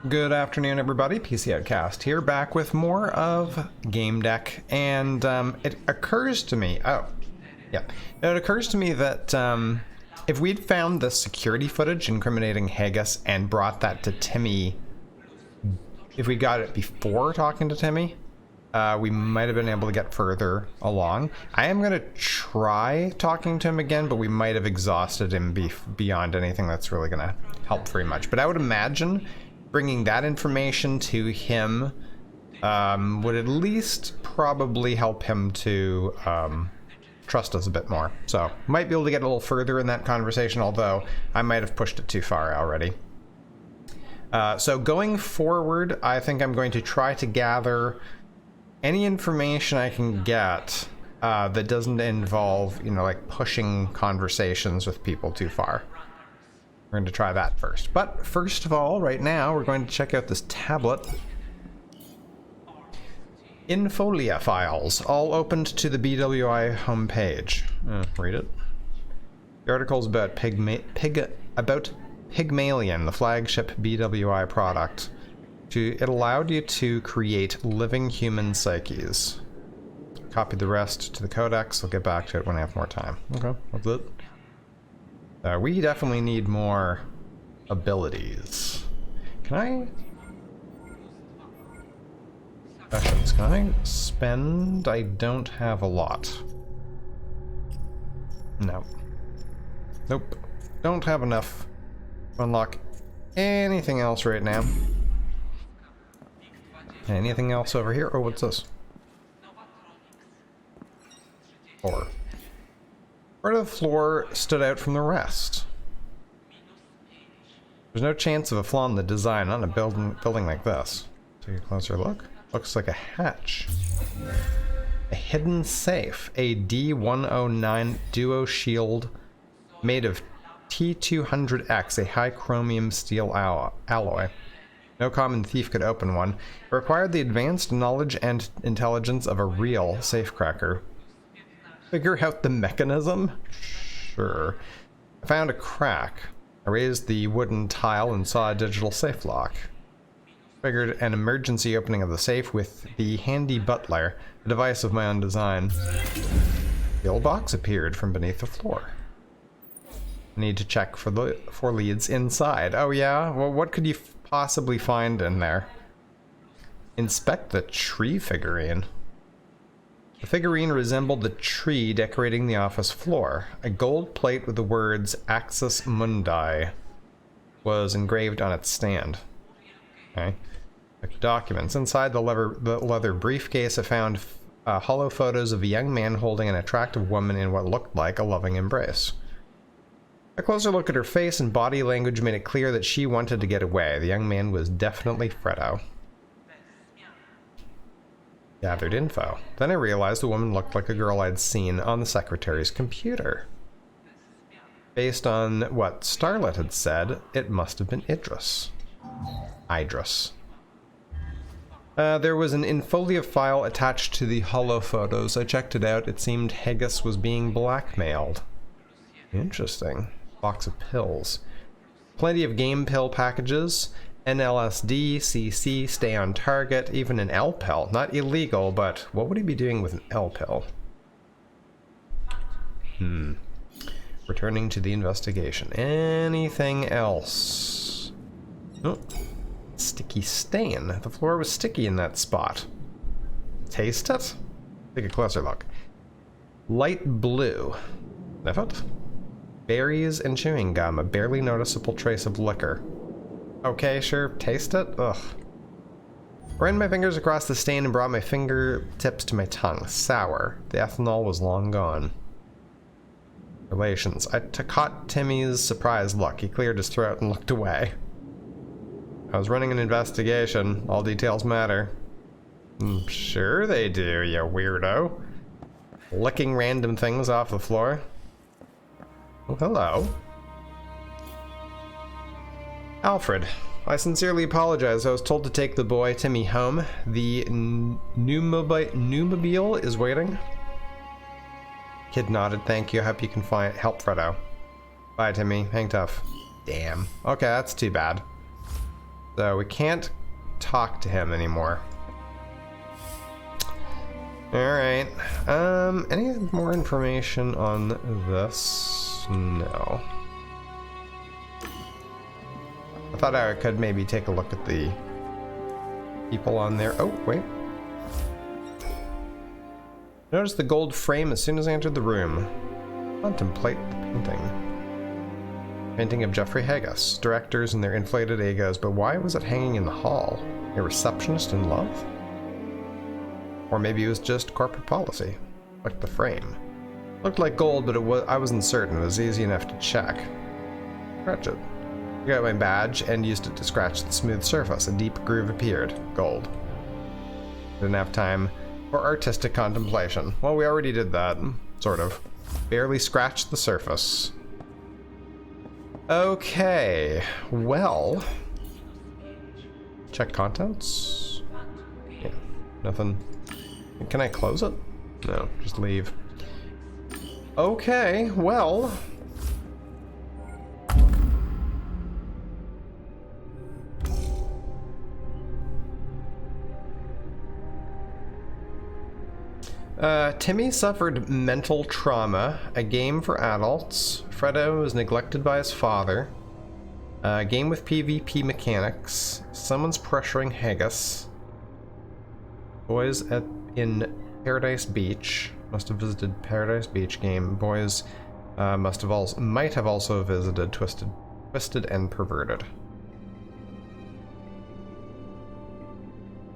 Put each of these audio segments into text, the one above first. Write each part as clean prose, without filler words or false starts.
Good afternoon, everybody. PC Outcast here, back with more of Gamedec, and it occurs to me. It occurs to me that if we'd found the security footage incriminating Haggis and brought that to Timmy, if we got it before talking to Timmy, we might have been able to get further along. I am going to try talking to him again, but we might have exhausted him beyond anything that's really going to help very much. But I would imagine bringing that information to him would at least probably help him to trust us a bit more. So might be able to get a little further in that conversation, although I might have pushed it too far already. So going forward, I think I'm going to try to gather any information I can get that doesn't involve, like pushing conversations with people too far. We're going to try that first. But first of all, right now, we're going to check out this tablet. Infolia files, all opened to the BWI homepage. Read it. The article's about Pygmalion, the flagship BWI product. It allowed you to create living human psyches. Copy the rest to the codex. I'll get back to it when I have more time. Okay, that's it. We definitely need more abilities. Can I spend? I don't have a lot. No. Nope. Don't have enough to unlock anything else right now. Anything else over here? Oh, what's this? Floor. Part of the floor stood out from the rest. There's no chance of a flaw in the design on a building like this. Take a closer look. Looks like a hatch. A hidden safe. A D109 duo shield made of T200X, a high chromium steel alloy. No common thief could open one. It required the advanced knowledge and intelligence of a real safecracker. Figure out the mechanism? Sure. I found a crack. I raised the wooden tile and saw a digital safe lock. Figured an emergency opening of the safe with the handy butler, a device of my own design. The old box appeared from beneath the floor. I need to check for leads inside. Oh yeah? Well, what could you possibly find in there? Inspect the tree figurine. The figurine resembled the tree decorating the office floor. A gold plate with the words Axis Mundi was engraved on its stand. Okay. Documents. Inside the leather briefcase, I found hollow photos of a young man holding an attractive woman in what looked like a loving embrace. A closer look at her face and body language made it clear that she wanted to get away. The young man was definitely Fredo. Gathered info. Then I realized the woman looked like a girl I'd seen on the secretary's computer. Based on what Starlet had said, it must have been Idris. There was an Infolia file attached to the hollow photos. I checked it out. It seemed Haggis was being blackmailed. Interesting. Box of pills. Plenty of game pill packages. NLSD, CC, stay on target, even an L pill. Not illegal, but what would he be doing with an L pill? Returning to the investigation. Anything else? Oh, sticky stain. The floor was sticky in that spot. Taste it? Take a closer look. Light blue. Sniff it? Berries and chewing gum. A barely noticeable trace of liquor. Okay, sure. Taste it? Ugh. Ran my fingers across the stain and brought my fingertips to my tongue. Sour. The ethanol was long gone. Relations. I caught Timmy's surprised look. He cleared his throat and looked away. I was running an investigation. All details matter. Sure they do, you weirdo. Licking random things off the floor. Oh, hello. Alfred, I sincerely apologize. I was told to take the boy Timmy home. The Newmobile is waiting. Kid nodded. Thank you. I hope you can help Fredo. Bye, Timmy. Hang tough. Damn. Okay, that's too bad. So we can't talk to him anymore. Alright. Any more information on this? No. I thought I could maybe take a look at the people on there. Oh, wait. Notice the gold frame as soon as I entered the room. Contemplate the painting. Painting of Jeffrey Haggis, directors and their inflated egos, but why was it hanging in the hall? A receptionist in love? Or maybe it was just corporate policy, like the frame. Looked like gold, but I wasn't certain. It was easy enough to check. Scratch it. I got my badge and used it to scratch the smooth surface. A deep groove appeared. Gold. Didn't have time for artistic contemplation. Well, we already did that, sort of. Barely scratched the surface. Okay, well... Check contents? Yeah, nothing. Can I close it? No, just leave. Okay, well... Timmy suffered mental trauma. A game for adults. Fredo was neglected by his father. A game with PvP mechanics. Someone's pressuring Haggis. Boys in Paradise Beach. Must have visited Paradise Beach game. Boys might have also visited Twisted and Perverted.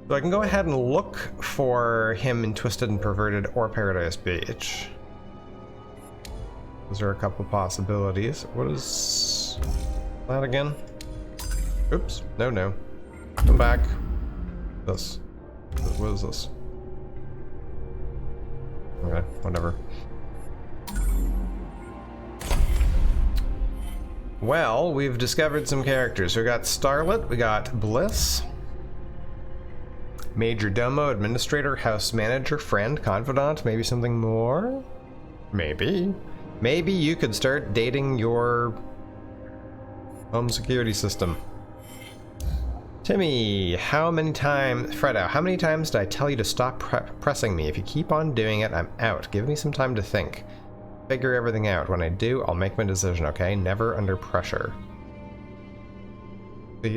So I can go ahead and look for him in Twisted and Perverted or Paradise Beach. Those are a couple possibilities. What is that again? Oops. No. Come back. This. What is this? Okay, whatever. Well, we've discovered some characters. We got Starlet, we got Bliss, Major Domo, Administrator, House Manager, Friend, Confidant, maybe something more? Maybe. Maybe you could start dating your home security system. Timmy, Fredo, how many times did I tell you to stop pressing me? If you keep on doing it, I'm out. Give me some time to think. Figure everything out. When I do, I'll make my decision, okay? Never under pressure.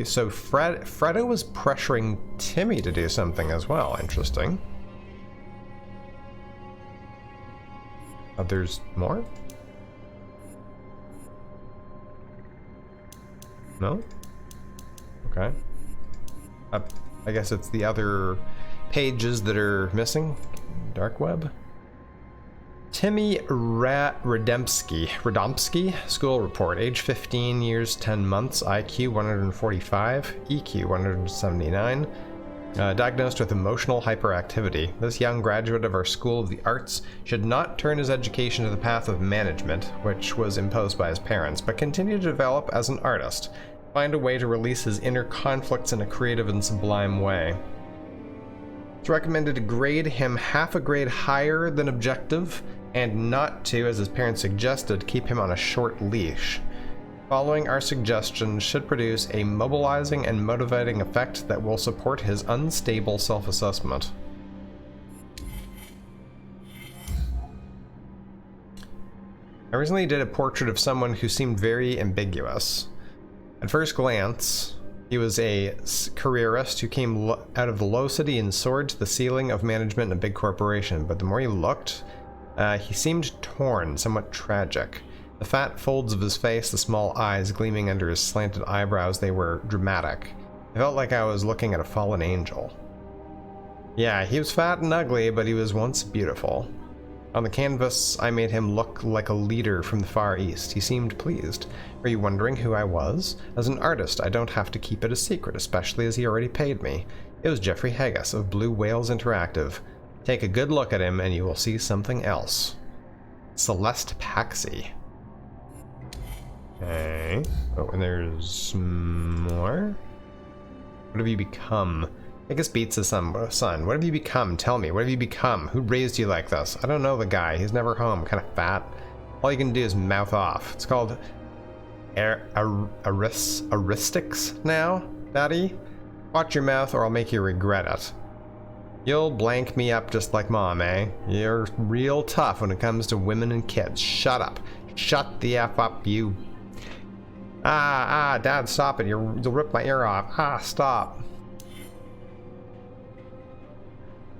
So Fredo was pressuring Timmy to do something as well. Interesting. There's more? No? Okay. I guess it's the other pages that are missing. Dark web. Timmy Radomski, school report, age 15 years 10 months, IQ 145, EQ 179, diagnosed with emotional hyperactivity. This young graduate of our School of the Arts should not turn his education to the path of management, which was imposed by his parents, but continue to develop as an artist, find a way to release his inner conflicts in a creative and sublime way. It's recommended to grade him half a grade higher than objective, and not to, as his parents suggested, keep him on a short leash. Following our suggestions should produce a mobilizing and motivating effect that will support his unstable self-assessment. I recently did a portrait of someone who seemed very ambiguous. At first glance, he was a careerist who came out of the low city and soared to the ceiling of management in a big corporation, but the more he looked, he seemed torn, somewhat tragic. The fat folds of his face, the small eyes gleaming under his slanted eyebrows, they were dramatic. I felt like I was looking at a fallen angel. Yeah, he was fat and ugly, but he was once beautiful. On the canvas, I made him look like a leader from the Far East. He seemed pleased. Are you wondering who I was? As an artist, I don't have to keep it a secret, especially as he already paid me. It was Jeffrey Haggis of Blue Whales Interactive. Take a good look at him and you will see something else. Celeste Paxi. Okay. Oh, and there's more? What have you become? Haggis beats his son. What have you become? Tell me, what have you become? Who raised you like this? I don't know the guy. He's never home. Kind of fat. All you can do is mouth off. It's called heuristics now? Daddy, watch your mouth or I'll make you regret it. You'll blank me up just like Mom, eh? You're real tough when it comes to women and kids. Shut up. Shut the F up, you. Dad, stop it. You'll rip my ear off. Stop.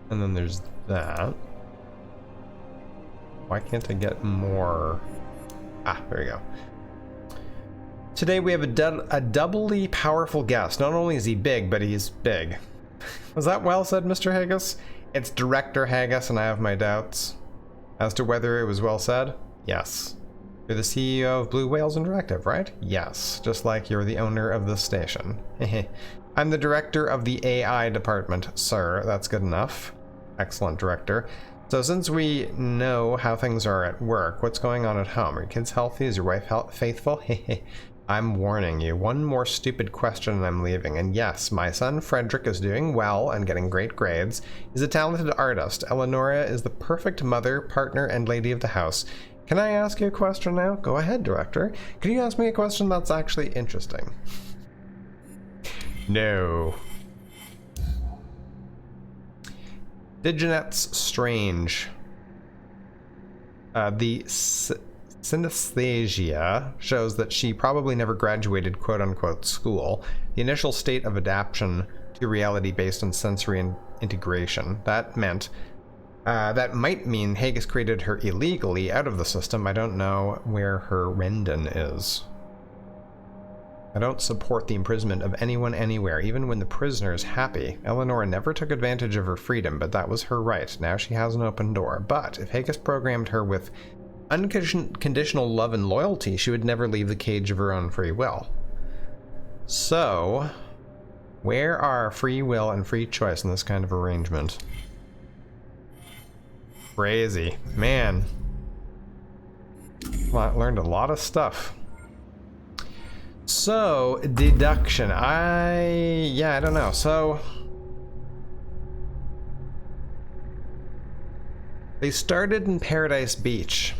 And then there's that. Why can't I get more? There we go. Today we have a doubly powerful guest. Not only is he big, but he's big. Was that well said, Mr. Haggis? It's Director Haggis, and I have my doubts as to whether it was well said. Yes. You're the CEO of Blue Whales Interactive, right? Yes. Just like you're the owner of this station. I'm the director of the AI department, sir. That's good enough. Excellent, director. So since we know how things are at work, what's going on at home? Are your kids healthy? Is your wife faithful? I'm warning you. One more stupid question and I'm leaving. And yes, my son Frederick is doing well and getting great grades. He's a talented artist. Eleonora is the perfect mother, partner, and lady of the house. Can I ask you a question now? Go ahead, director. Can you ask me a question that's actually interesting? No. Diginet's strange. The synesthesia shows that she probably never graduated quote-unquote school. The initial state of adaptation to reality based on sensory integration. That might mean Haggis created her illegally out of the system. I don't know where her Rendon is. I don't support the imprisonment of anyone anywhere, even when the prisoner is happy. Eleanor never took advantage of her freedom, but that was her right. Now she has an open door. But if Haggis programmed her with unconditional love and loyalty, she would never leave the cage of her own free will. So, where are free will and free choice in this kind of arrangement? Crazy. Man. Learned a lot of stuff. So, deduction. I don't know. So, they started in Paradise Beach.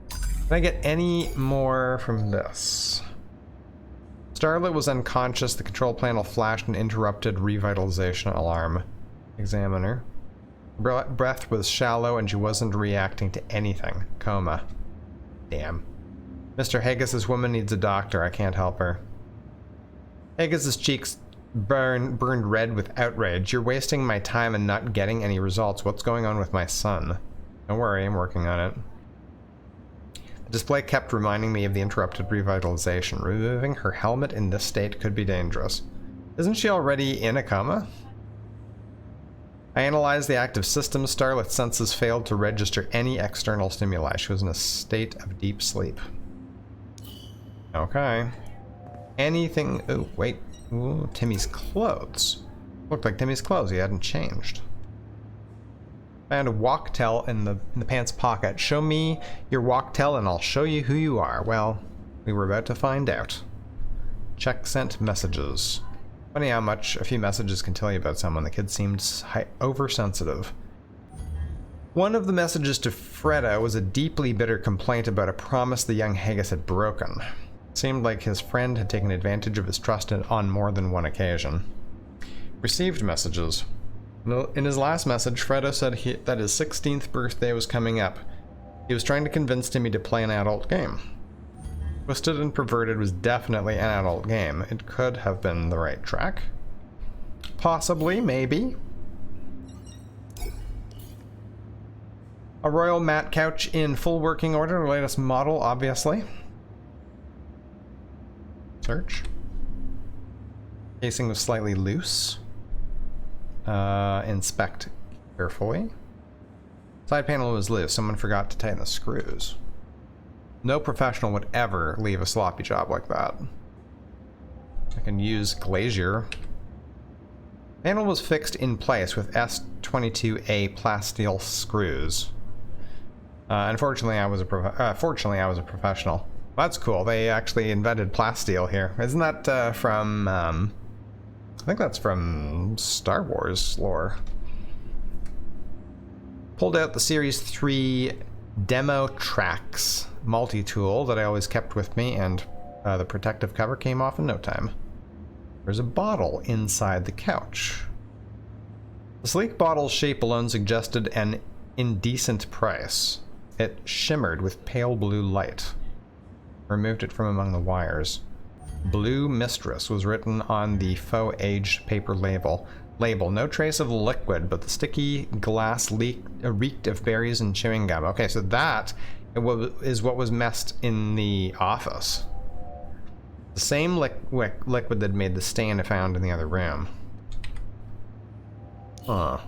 Can I get any more from this? Starlet was unconscious. The control panel flashed an interrupted revitalization alarm. Examiner. Breath was shallow and she wasn't reacting to anything. Coma. Damn. Mr. Haggis's woman needs a doctor. I can't help her. Haggis's cheeks burned red with outrage. You're wasting my time and not getting any results. What's going on with my son? Don't worry, I'm working on it. The display kept reminding me of the interrupted revitalization. Removing her helmet in this state could be dangerous. Isn't she already in a coma? I analyzed the active system. Starlet's senses failed to register any external stimuli. She was in a state of deep sleep. Okay. Anything... Oh, wait. Ooh, Timmy's clothes. Looked like Timmy's clothes. He hadn't changed. Found a walktel in the pants pocket. Show me your walktel and I'll show you who you are. Well, we were about to find out. Check sent messages. Funny how much a few messages can tell you about someone. The kid seemed oversensitive. One of the messages to Freda was a deeply bitter complaint about a promise the young Haggis had broken. It seemed like his friend had taken advantage of his trust on more than one occasion. Received messages. In his last message, Freda said that his 16th birthday was coming up. He was trying to convince Timmy to play an adult game. Twisted and Perverted was definitely an adult game. It could have been the right track. Possibly, maybe. A royal mat couch in full working order, the latest model, obviously. Search. Casing was slightly loose. Inspect carefully. Side panel was loose. Someone forgot to tighten the screws. No professional would ever leave a sloppy job like that. I can use Glazier. Panel was fixed in place with S22A plasteel screws. Unfortunately, fortunately, I was a professional. That's cool. They actually invented plasteel here. Isn't that from? I think that's from Star Wars lore. Pulled out the Series 3 demo tracks multi-tool that I always kept with me, and the protective cover came off in no time. There's a bottle inside the couch. The sleek bottle's shape alone suggested an indecent price. It shimmered with pale blue light. I removed it from among the wires. Blue Mistress was written on the faux aged paper label. No trace of the liquid, but the sticky glass reeked of berries and chewing gum. Okay, so that is what was messed in the office. The same liquid that made the stain I found in the other room. Huh.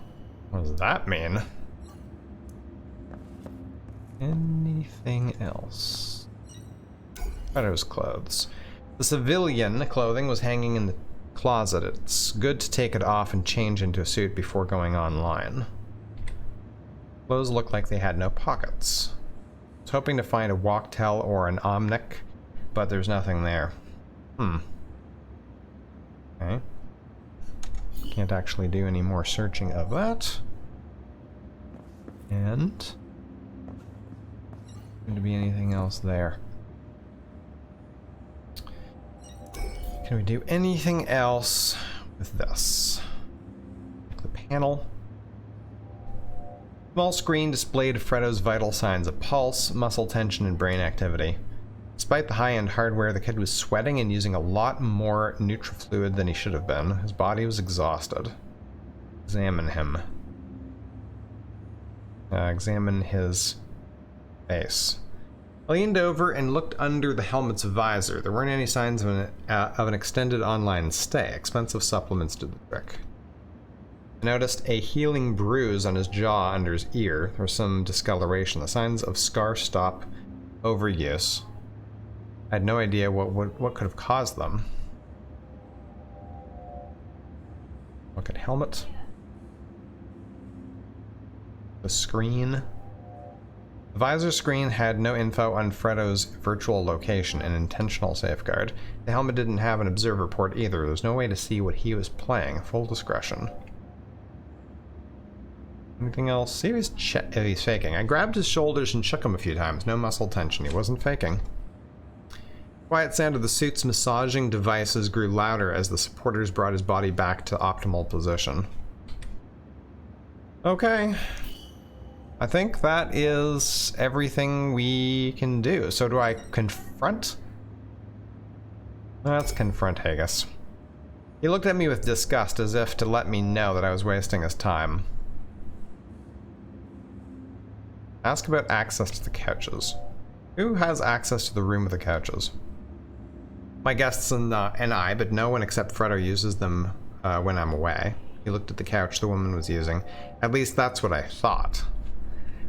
What does that mean? Anything else? Freddo's clothes. The civilian clothing was hanging in the closet. It's good to take it off and change into a suit before going online. Clothes looked like they had no pockets. I was hoping to find a walktel or an omnic, but there's nothing there. Okay. Can't actually do any more searching of that. And going to be anything else there? Can we do anything else with this? The panel. Small screen displayed Freddo's vital signs of pulse, muscle tension, and brain activity. Despite the high-end hardware, the kid was sweating and using a lot more nutrifluid than he should have been. His body was exhausted. Examine him. Examine his face. I leaned over and looked under the helmet's visor. There weren't any signs of an extended online stay. Expensive supplements did the trick. I noticed a healing bruise on his jaw under his ear. There was some discoloration. The signs of scar stop overuse. I had no idea what could have caused them. Look at helmet. The screen. The visor screen had no info on Freddo's virtual location, an intentional safeguard. The helmet didn't have an observer port either. There was no way to see what he was playing. Full discretion. Anything else? See if he's faking. I grabbed his shoulders and shook him a few times. No muscle tension. He wasn't faking. Quiet sound of the suit's massaging devices grew louder as the supporters brought his body back to optimal position. Okay. I think that is everything we can do. So do I confront? Let's confront Haggis. He looked at me with disgust as if to let me know that I was wasting his time. Ask about access to the couches. Who has access to the room with the couches? My guests and I, but no one except Freddo uses them when I'm away. He looked at the couch the woman was using. At least that's what I thought.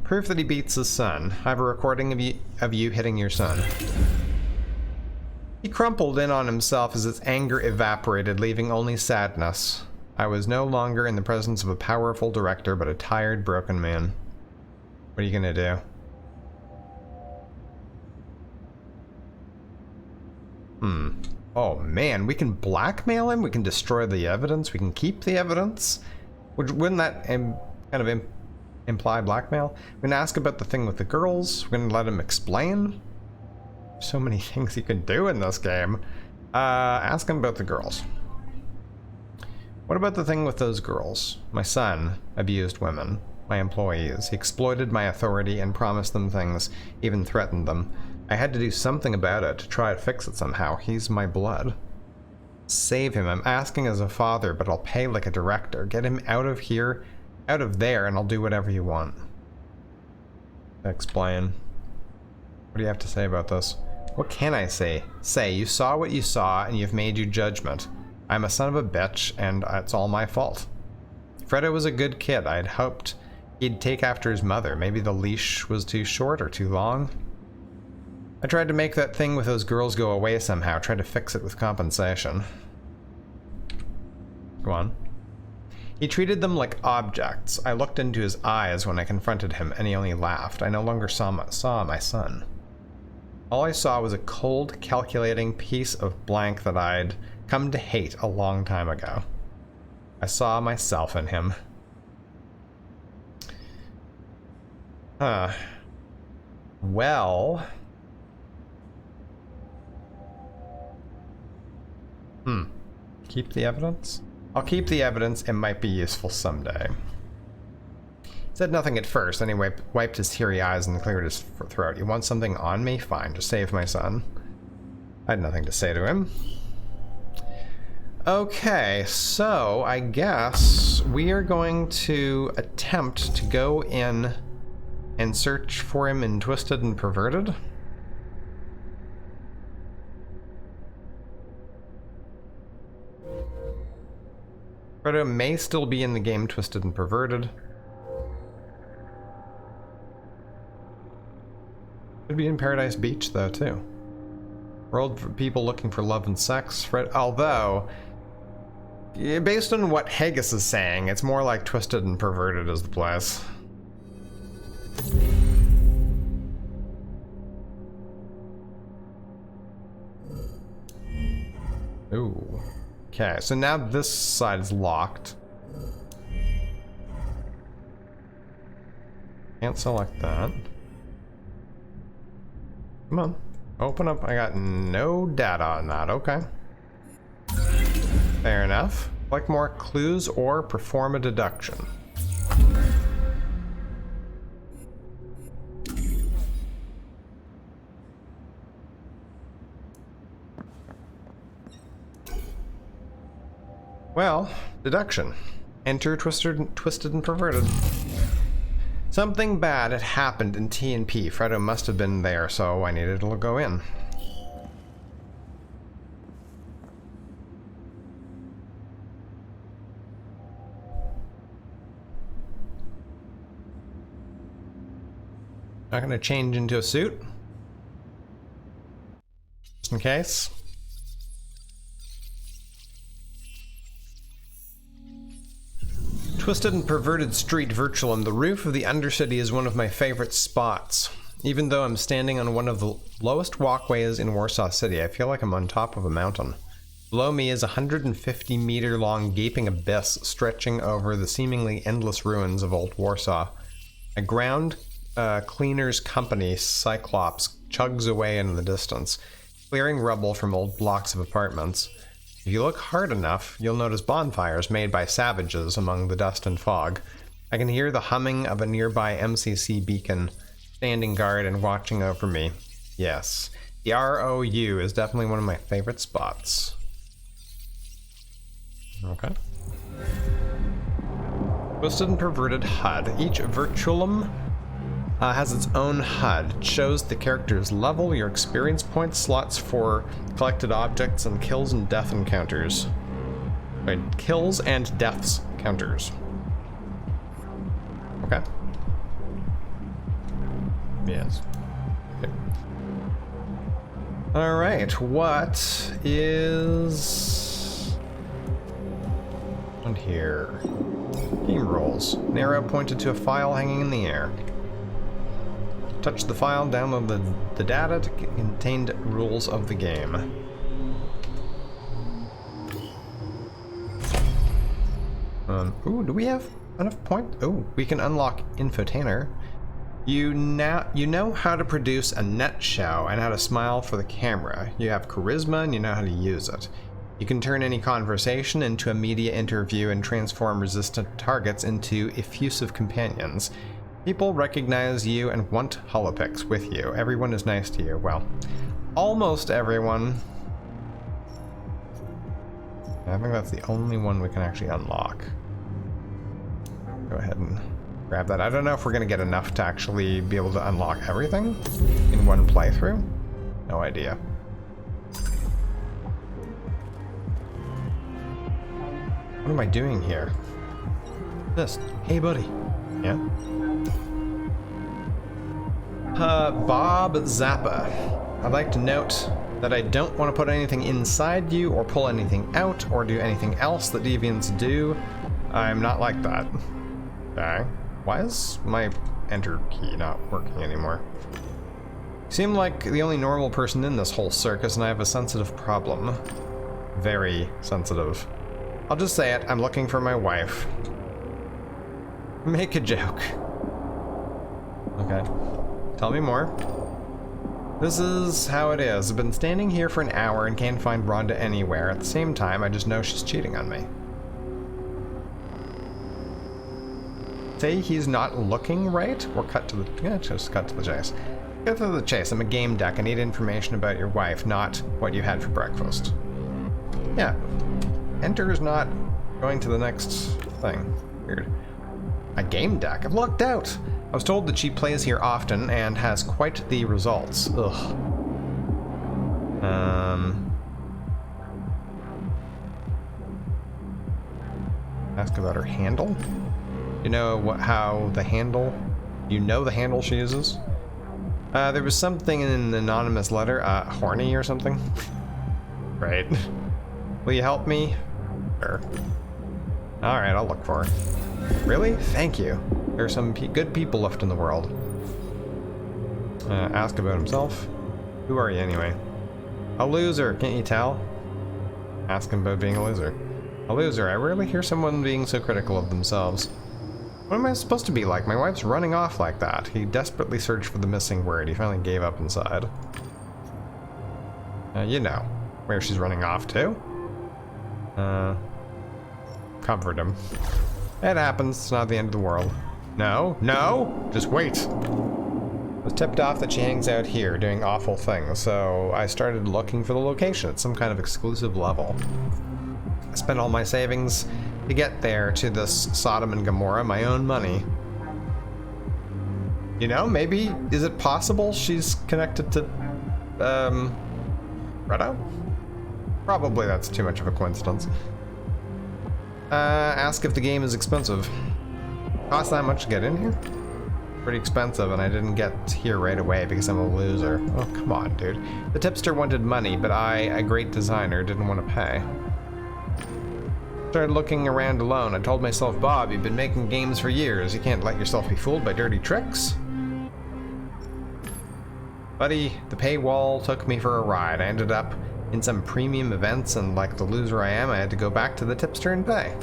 Proof that he beats his son. I have a recording of you hitting your son. He crumpled in on himself as his anger evaporated, leaving only sadness. I was no longer in the presence of a powerful director, but a tired, broken man. What are you gonna do? Oh man, we can blackmail him, we can destroy the evidence, we can keep the evidence? Wouldn't that kind of imply blackmail? We're gonna ask about the thing with the girls, we're gonna let him explain. So many things you can do in this game. Ask him about the girls. What about the thing with those girls? My son abused women, my employees. He exploited my authority and promised them things, even threatened them. I had to do something about it to try to fix it somehow. He's my blood. Save him. I'm asking as a father, but I'll pay like a director. Get him out of here, out of there, and I'll do whatever you want. Explain. What do you have to say about this? What can I say? Say, you saw what you saw, and you've made your judgment. I'm a son of a bitch, and it's all my fault. Freddo was a good kid. I'd hoped he'd take after his mother. Maybe the leash was too short or too long. I tried to make that thing with those girls go away somehow, tried to fix it with compensation. Go on. He treated them like objects. I looked into his eyes when I confronted him, and he only laughed. I no longer saw my son. All I saw was a cold, calculating piece of blank that I'd come to hate a long time ago. I saw myself in him. Well... Keep the evidence? I'll keep the evidence. It might be useful someday. Said nothing at first, then he wiped his teary eyes and cleared his throat. You want something on me? Fine, just save my son. I had nothing to say to him. Okay, so I guess we are going to attempt to go in and search for him in Twisted and Perverted. Fredo may still be in the game Twisted and Perverted. Could be in Paradise Beach, though, too. World for people looking for love and sex. Although, based on what Haggis is saying, it's more like Twisted and Perverted is the place. Ooh. Okay, so now this side is locked. Can't select that. Come on, open up. I got no data on that. Okay. Fair enough. Collect more clues or perform a deduction. Well, deduction. Enter Twisted and Perverted. Something bad had happened in T&P. Fredo must have been there, so I needed to go in. Not gonna change into a suit. Just in case. Twisted and Perverted Street Virtualum. The roof of the Undercity is one of my favorite spots. Even though I'm standing on one of the lowest walkways in Warsaw City, I feel like I'm on top of a mountain. Below me is a 150-meter-long gaping abyss stretching over the seemingly endless ruins of old Warsaw. A ground cleaner's company, Cyclops, chugs away in the distance, clearing rubble from old blocks of apartments. If you look hard enough, you'll notice bonfires made by savages among the dust and fog. I can hear the humming of a nearby MCC beacon, standing guard and watching over me. Yes, the ROU is definitely one of my favorite spots. Okay. Twisted and Perverted HUD. Each Virtualum has its own HUD. It shows the character's level, your experience points, slots for collected objects, and kills and death encounters. Wait, kills and deaths counters. Okay. Yes. Okay. Alright, what is on here? Game rules. An arrow pointed to a file hanging in the air. Touch the file, download the data to contain rules of the game. Ooh, do we have enough points? Oh, we can unlock Infotainer. You know how to produce a nut show and how to smile for the camera. You have charisma and you know how to use it. You can turn any conversation into a media interview and transform resistant targets into effusive companions. People recognize you and want holopics with you. Everyone is nice to you. Well, almost everyone. I think that's the only one we can actually unlock. Go ahead and grab that. I don't know if we're going to get enough to actually be able to unlock everything in one playthrough. No idea. What am I doing here? This. Hey, buddy. Yeah? Bob Zappa. I'd like to note that I don't want to put anything inside you or pull anything out or do anything else that deviants do. I'm not like that. Okay. Why is my enter key not working anymore? You seem like the only normal person in this whole circus and I have a sensitive problem. Very sensitive. I'll just say it, I'm looking for my wife. Make a joke. Okay. Tell me more. This is how it is. I've been standing here for an hour and can't find Rhonda anywhere. At the same time, I just know she's cheating on me. Say he's not looking right, or cut to the... Yeah, just cut to the chase. Cut to the chase. I'm a Gamedec. I need information about your wife, not what you had for breakfast. Yeah. Enter is not going to the next thing. Weird. A Gamedec? I've lucked out! I was told that she plays here often and has quite the results. Ugh. Ask about her handle? You know how the handle... You know the handle she uses? There was something in an anonymous letter, horny or something? Right. Will you help me? Sure. Alright, I'll look for her. Really? Thank you. There are some good people left in the world. Ask about himself. Who are you anyway? A loser, can't you tell? Ask him about being a loser. A loser, I rarely hear someone being so critical of themselves. What am I supposed to be like? My wife's running off like that. He desperately searched for the missing word. He finally gave up inside. You know, where she's running off to. Comfort him. It happens. It's not the end of the world. No, no! Just wait! I was tipped off that she hangs out here doing awful things, so I started looking for the location at some kind of exclusive level. I spent all my savings to get there to this Sodom and Gomorrah, my own money. You know, maybe, is it possible she's connected to, Redo? Probably that's too much of a coincidence. Ask if the game is expensive. Cost that much to get in here? Pretty expensive, and I didn't get here right away because I'm a loser. Oh, come on, dude. The tipster wanted money, but I, a great designer, didn't want to pay. Started looking around alone. I told myself, Bob, you've been making games for years. You can't let yourself be fooled by dirty tricks. Buddy, the paywall took me for a ride. I ended up in some premium events, and like the loser I am, I had to go back to the tipster and pay.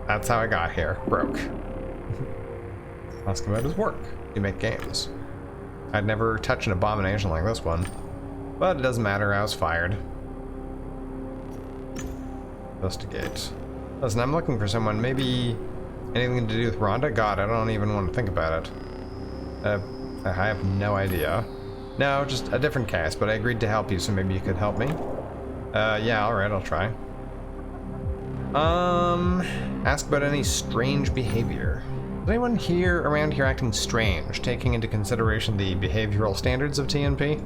That's how I got here. Broke. Ask about his work. You make games. I'd never touch an abomination like this one. But it doesn't matter, I was fired. Investigate. Listen, I'm looking for someone, maybe anything to do with Rhonda? God, I don't even want to think about it. I have no idea. No, just a different case, but I agreed to help you, so maybe you could help me? Yeah, alright, I'll try. Ask about any strange behavior. Is anyone around here acting strange, taking into consideration the behavioral standards of TNP?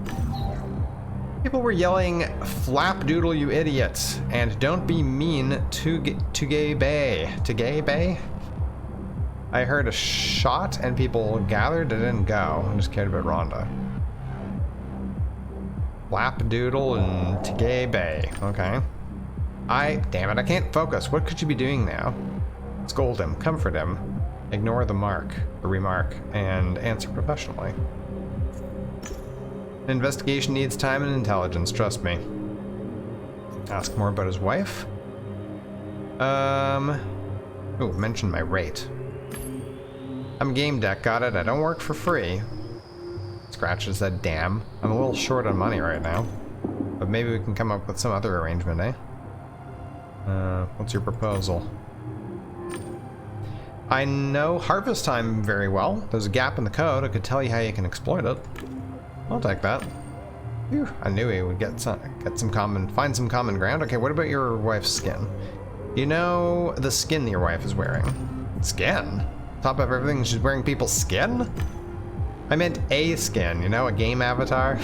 People were yelling, "Flapdoodle, you idiots!" and "Don't be mean to gay bay." To gay bay? I heard a shot and people gathered. I didn't go. I just cared about Rhonda. Flapdoodle and to gay bay. Okay. Damn it, I can't focus. What could you be doing now? Scold him, comfort him, ignore the remark, and answer professionally. An investigation needs time and intelligence, trust me. Ask more about his wife. Oh, mention my rate. I'm Gamedec, got it. I don't work for free. Scratches said, damn. I'm a little short on money right now. But maybe we can come up with some other arrangement, eh? What's your proposal? I know harvest time very well. There's a gap in the code. I could tell you how you can exploit it. I'll take that. Phew, I knew we would find some common ground. Okay, what about your wife's skin? You know the skin your wife is wearing? Skin? Top of everything, she's wearing people's skin? I meant a skin, you know, a game avatar.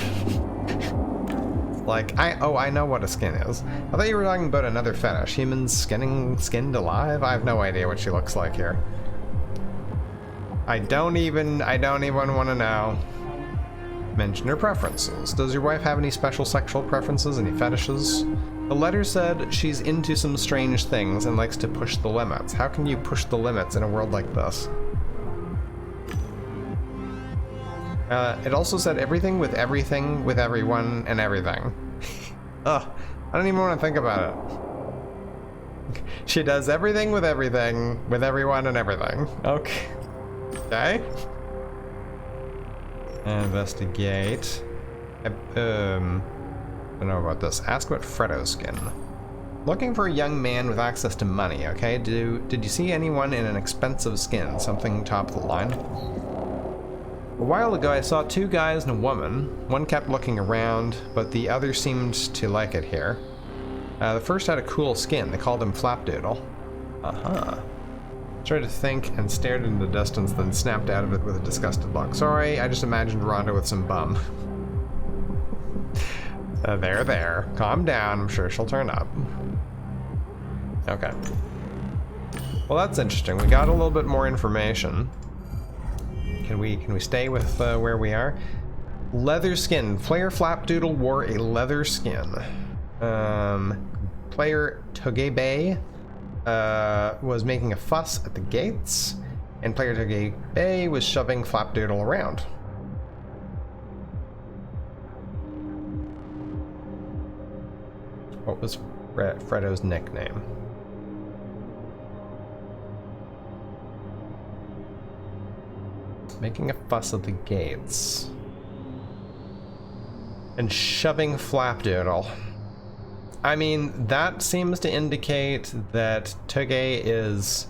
Like, I know what a skin is. I thought you were talking about another fetish. Humans skinned alive? I have no idea what she looks like here. I don't even want to know. Mention her preferences. Does your wife have any special sexual preferences, any fetishes? The letter said she's into some strange things and likes to push the limits. How can you push the limits in a world like this? It also said everything, with everyone, and everything. Ugh, I don't even want to think about it. She does everything, with everyone, and everything. Okay. Okay. Investigate. I don't know about this. Ask about Freddo skin. Looking for a young man with access to money, okay? Did you see anyone in an expensive skin? Something top of the line? A while ago I saw two guys and a woman. One kept looking around, but the other seemed to like it here. The first had a cool skin. They called him Flapdoodle. Uh-huh. Tried to think and stared into the distance, then snapped out of it with a disgusted look. Sorry, I just imagined Rhonda with some bum. There. Calm down. I'm sure she'll turn up. Okay. Well, that's interesting. We got a little bit more information. Can we stay with where we are? Leather skin. Player Flapdoodle wore a leather skin. Player Togebe was making a fuss at the gates, and player Togebe was shoving Flapdoodle around. What was Freddo's nickname? Making a fuss at the gates. And shoving Flapdoodle. I mean, that seems to indicate that Toge is...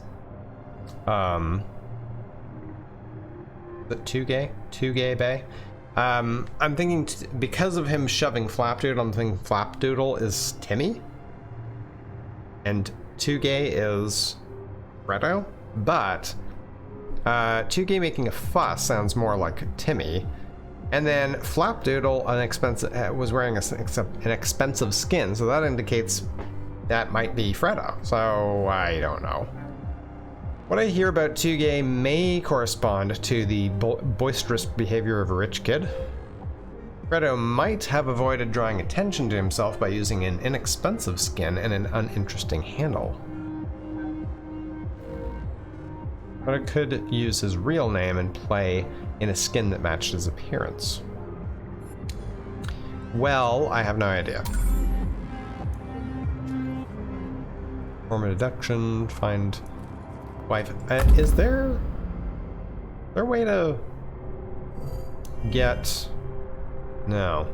the Toge Bay? I'm thinking because of him shoving Flapdoodle, I'm thinking Flapdoodle is Timmy. And Toge is Freddo. But Toge making a fuss sounds more like Timmy. And then Flapdoodle was wearing an expensive skin, so that indicates that might be Freddo. So I don't know. What I hear about Toge may correspond to the boisterous behavior of a rich kid. Freddo might have avoided drawing attention to himself by using an inexpensive skin and an uninteresting handle. But it could use his real name and play in a skin that matched his appearance. Well, I have no idea. Form a deduction, find wife. Is there a way to get... No.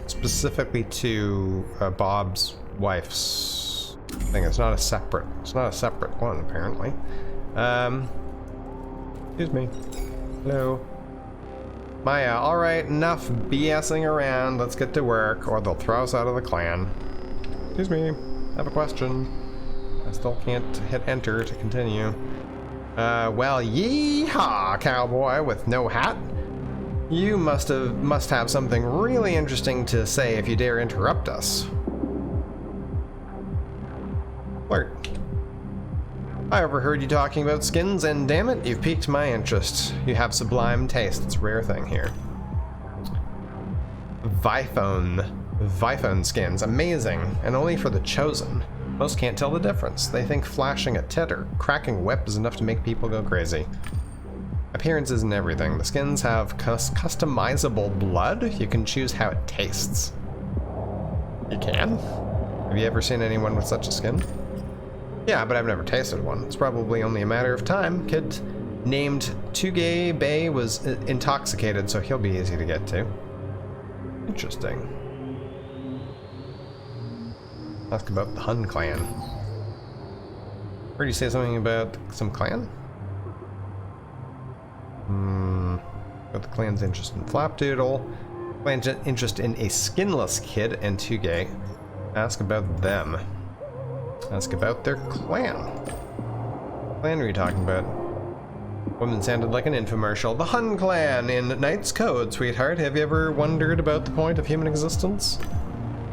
Specifically to Bob's wife's thing. It's not a separate one, apparently. Excuse me. Hello. Maya, alright, enough BSing around. Let's get to work, or they'll throw us out of the clan. Excuse me. I have a question. I still can't hit enter to continue. Well, yee-haw, cowboy with no hat. You must have something really interesting to say if you dare interrupt us. Flirt. I overheard you talking about skins, and damn it, you've piqued my interest. You have sublime taste. It's a rare thing here. Viphone skins. Amazing, and only for the chosen. Most can't tell the difference. They think flashing a tit or cracking a whip is enough to make people go crazy. Appearance isn't everything. The skins have customizable blood. You can choose how it tastes. You can? Have you ever seen anyone with such a skin? Yeah, but I've never tasted one. It's probably only a matter of time. Kid named Toge Bay was intoxicated, so he'll be easy to get to. Interesting. Ask about the Hun clan. Heard you say something about some clan? About the clan's interest in Flapdoodle. Clan's interest in a skinless kid and Toge. Ask about them. Ask about their clan. What clan are you talking about? Woman sounded like an infomercial. The Hun clan in Knight's Code, sweetheart. Have you ever wondered about the point of human existence?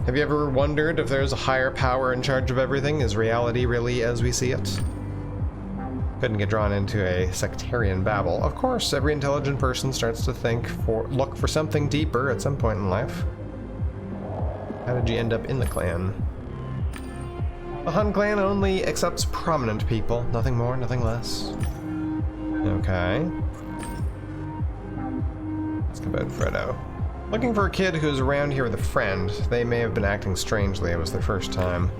Have you ever wondered if there's a higher power in charge of everything? Is reality really as we see it? Couldn't get drawn into a sectarian babble. Of course, every intelligent person starts to look for something deeper at some point in life. How did you end up in the clan? The Hun clan only accepts prominent people. Nothing more, nothing less. Okay. Ask about Freddo. Looking for a kid who's around here with a friend. They may have been acting strangely. It was their first time.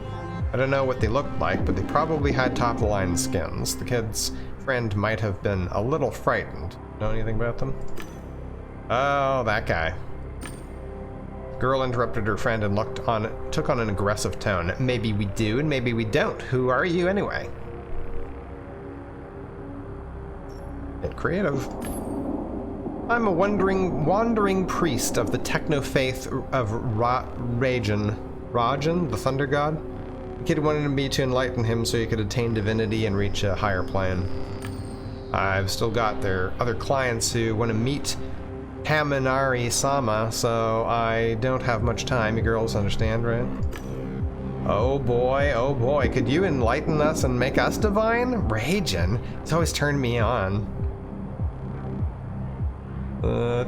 I don't know what they looked like, but they probably had top-of-the-line skins. The kid's friend might have been a little frightened. Know anything about them? Oh, that guy. Girl interrupted her friend and took on an aggressive tone. Maybe we do and maybe we don't. Who are you anyway? Get creative. I'm a wandering priest of the techno faith of Rajan, the thunder god. The kid wanted me to enlighten him so he could attain divinity and reach a higher plane. I've still got their other clients who want to meet Kaminari-sama, so I don't have much time. You girls understand, right? Oh boy, could you enlighten us and make us divine? Rajan, it's always turned me on.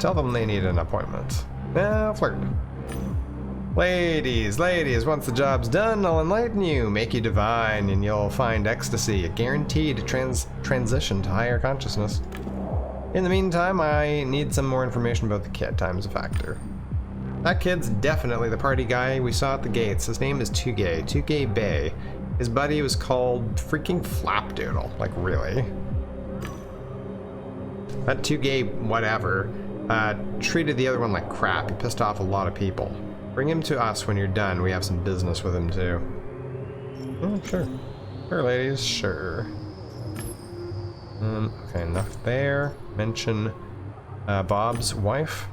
Tell them they need an appointment. Flirt. Ladies, once the job's done, I'll enlighten you, make you divine, and you'll find ecstasy, a guaranteed transition to higher consciousness. In the meantime, I need some more information about the kid. Time's a factor. That kid's definitely the party guy we saw at the gates. His name is Tugay Bay. His buddy was called freaking Flapdoodle. Like, really? That Tugay whatever treated the other one like crap. He pissed off a lot of people. Bring him to us when you're done. We have some business with him too. Oh, sure. Sure, ladies, sure. Okay, enough there. Mention Bob's wife.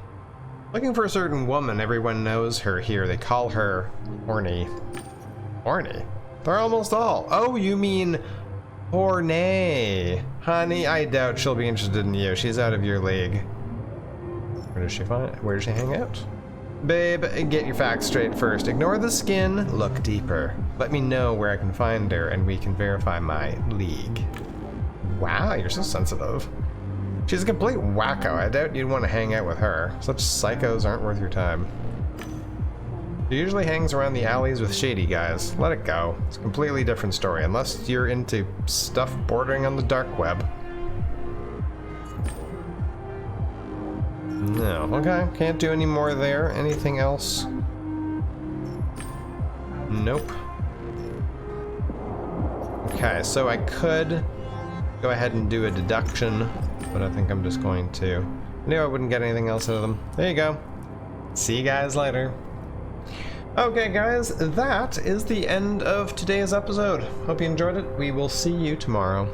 Looking for a certain woman. Everyone knows her here. They call her Horny. Horny? They're almost all. Oh, you mean Horny. Honey, I doubt she'll be interested in you. She's out of your league. Where does she hang out? Babe, get your facts straight first. Ignore the skin, look deeper. Let me know where I can find her and we can verify my league. Wow, you're so sensitive. She's a complete wacko. I doubt you'd want to hang out with her. Such psychos aren't worth your time. She usually hangs around the alleys with shady guys. Let it go. It's a completely different story, unless you're into stuff bordering on the dark web. No, okay, can't do any more there. Anything else? Nope. Okay, so I could go ahead and do a deduction, but I think I'm just going to. I knew I wouldn't get anything else out of them. There you go. See you guys later. Okay, guys, that is the end of today's episode. Hope you enjoyed it. We will see you tomorrow.